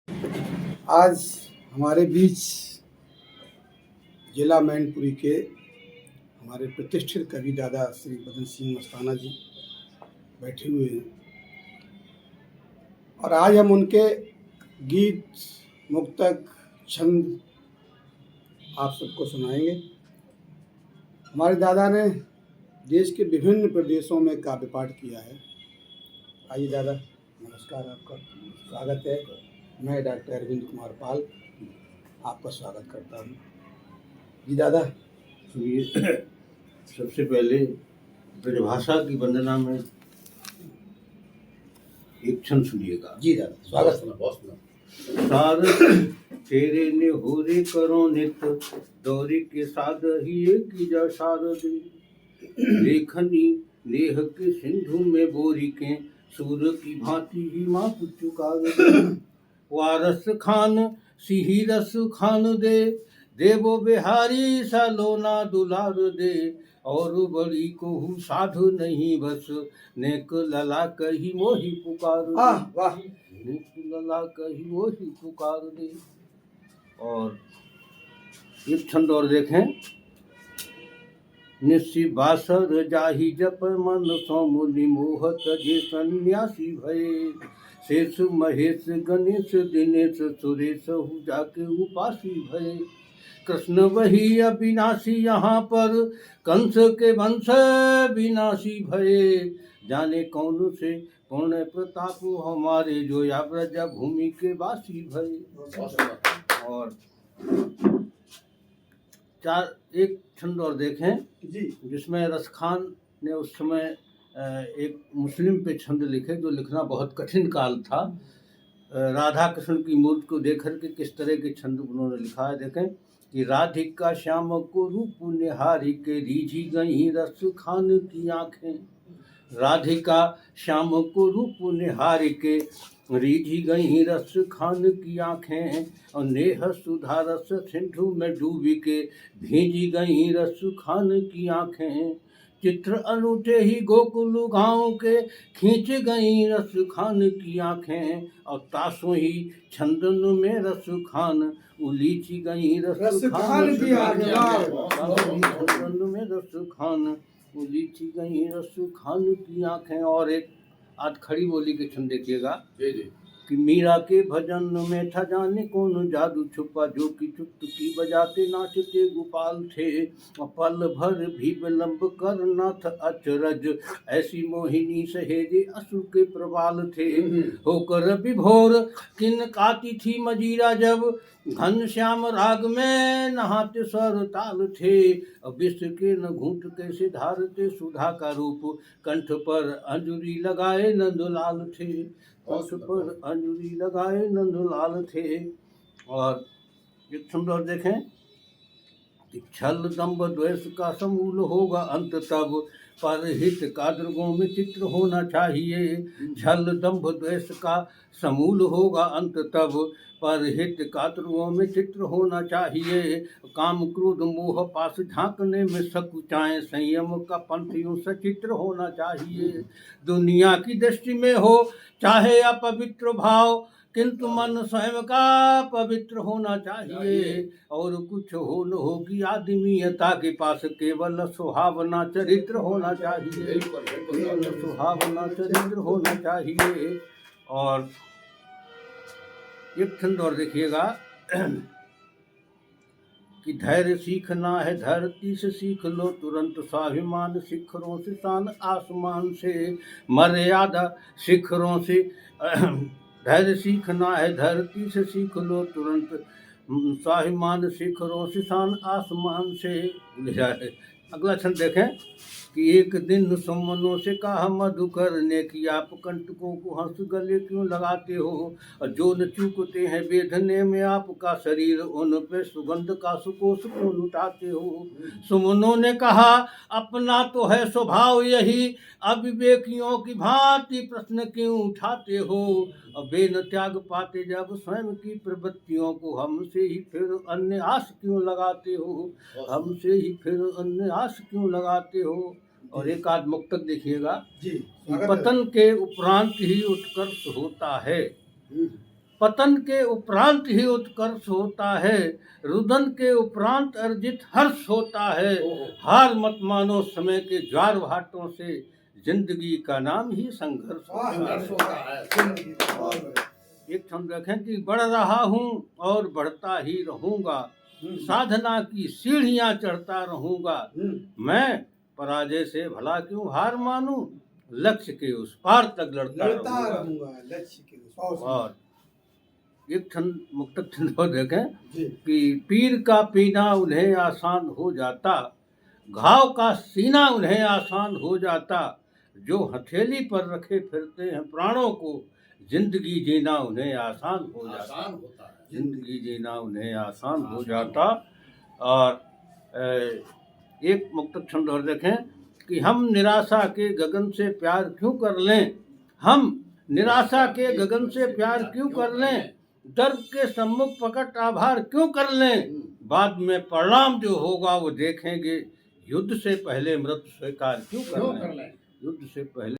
आज हमारे बीच जिला मैनपुरी के हमारे प्रतिष्ठित कवि दादा श्री बदन सिंह मस्ताना जी बैठे हुए हैं और आज हम उनके गीत, मुक्तक, छंद आप सबको सुनाएंगे। हमारे दादा ने देश के विभिन्न प्रदेशों में काव्य पाठ किया है। आइए दादा, नमस्कार, आपका स्वागत है। मैं डॉक्टर अरविंद कुमार पाल आपका स्वागत करता हूँ। जी दादा। सुनिए, सबसे पहले ब्रजभाषा की वंदना में एक क्षण सुनिएगा। जी दादा, स्वागत है। बहुत सारस तेरे ने होरे करो नित्य, दौरी के साध ही की जा शारदे, लेखनी नेह के सिंधु में बोरी के, सूर की भांति ही माँ चुका वारस खान सिही रस खान दे, देवो बिहारी सलोना दुलार दे, और बड़ी को साधु नहीं बस, नेक लला कही मोही पुकार दे। वाह, नेक लला कही मोही पुकार दे। और एक छंद और देखें। निस्सी बासर जाहि जप मन सो मुनि मोहत जे सन्यासी भये, शेष महेश गणेश दिनेश सुरेश हु जाके उपासी भये, कृष्ण वही अविनाशी यहाँ पर, कंस के वंश विनाशी भये, जाने कौन से पूर्ण प्रताप हमारे, जो या ब्रज भूमि के वासी भये। और एक छंद और देखें जी, जिसमें रस खान ने उस समय एक मुस्लिम पे छंद लिखे, जो लिखना बहुत कठिन काल था। राधा कृष्ण की मूर्ति को देख कर के किस तरह के छंद उन्होंने लिखा है। देखें कि राधिका श्याम को रूप निहारी के, रीझी गई रस खान की आंखें, राधिका श्याम को रूप निहारी के, रीझी गई रस खान की आंखें, और नेह सुधा रस सिंधु में डूबी के, भींजी गई रस खान की आंखें, चित्र अनूठे ही गोकुल गाँव के, खींच गई रस खान की आंखें, और तासों ही छंदन में रस खान, उलीची गई रस खान की आंखें, छंदन में रस खान, उलीची गई रस खान की आंखें। और एक आज खड़ी बोली के छंद देखिएगा कि मीरा के भजन में था जाने कौन जादू छुपा, जो कि चुटकी बजाते नाचते गोपाल थे, पल भर भी विलंब कर नाथ अचरज, ऐसी मोहिनी सहेजे असुर के प्रबाल थे, होकर विभोर किन काती थी मजीरा जब, घन श्याम राग में नहाते स्वर ताल थे, विष के न घूंट कैसे धारते सुधा का रूप, कंठ पर अंजुरी लगाए नंदलाल थे, कंठ पर अंजुरी लगाए नंदलाल थे। और एक सुंदर देखें कि छल दंभ द्वेष का समूल होगा अंत तब, पर हित का दुर्गों में चित्र होना चाहिए, छल दंभ द्वेष का समूल होगा अंत तब, पर हित का दुर्गों में चित्र होना चाहिए, काम क्रोध मोह पास झांकने में सकुचाएं, संयम का पंथ यूं सचित्र होना चाहिए, दुनिया की दृष्टि में हो चाहे अपवित्र भाव, किंतु मन स्वयं का पवित्र होना चाहिए, और कुछ हो न होगी आदमीयता के पास, केवल सुहावना चरित्र होना चाहिए, केवल सुहावना चरित्र होना चाहिए। और एक छंद और देखिएगा कि धैर्य सीखना है धरती से सीख लो तुरंत, स्वाभिमान शिखरों से शान आसमान से, मर्यादा शिखरों से धैर्य सीखना है धरती से सीख लो तुरंत, स्वाभिमान शिखरों से शान आसमान से। अगला छंद देखें कि एक दिन सुमनों से कहा मधुकर ने कि आप कंटकों को हंस गले क्यों लगाते हो, और जो न चूकते हैं बेधने में आपका शरीर, उन पे सुगंध का सुकोष क्यों लुटाते हो। सुमनों ने कहा अपना तो है स्वभाव यही, अविवेकियों की भांति प्रश्न क्यों उठाते हो, और बेन त्याग पाते जब स्वयं की प्रवृत्तियों को, हमसे ही फिर अन्य आस क्यों लगाते हो, हमसे ही फिर अन्य आस क्यों लगाते हो। और एक आध मुक्तक देखिएगा। जी, पतन के उपरांत ही उत्कर्ष होता है, पतन के उपरांत ही उत्कर्ष होता है, रुदन के उपरांत अर्जित हर्ष होता है। हार मत मानो समय के ज्वार भाटों से, जिंदगी का नाम ही संघर्ष होता है। एक छंद रखें कि बढ़ रहा हूँ और बढ़ता ही रहूंगा, साधना की सीढ़ियां चढ़ता रहूंगा। मैं पराजय से भला क्यों हार मानूं, लक्ष्य के उस पार तक लड़ता रहूंगा। लक्ष्य के उस पार। और एक छंद मुक्तक छंद और देखें जी। कि पीर का पीना उन्हें आसान हो जाता, घाव का सीना उन्हें आसान हो जाता। जो हथेली पर रखे फिरते हैं प्राणों को, जिंदगी जीना उन्हें आसान हो जाता। जिंदगी जीना उन्हें आसान हो जाता। और एक मुक्तक छंद और देखें कि हम निराशा के गगन से प्यार क्यों कर लें, हम निराशा के गगन से प्यार क्यों कर लें, दर्द के सम्मुख प्रकट आभार क्यों कर लें, बाद में परिणाम जो होगा वो देखेंगे, युद्ध से पहले मृत्यु स्वीकार क्यों कर लें। युद्ध से पहले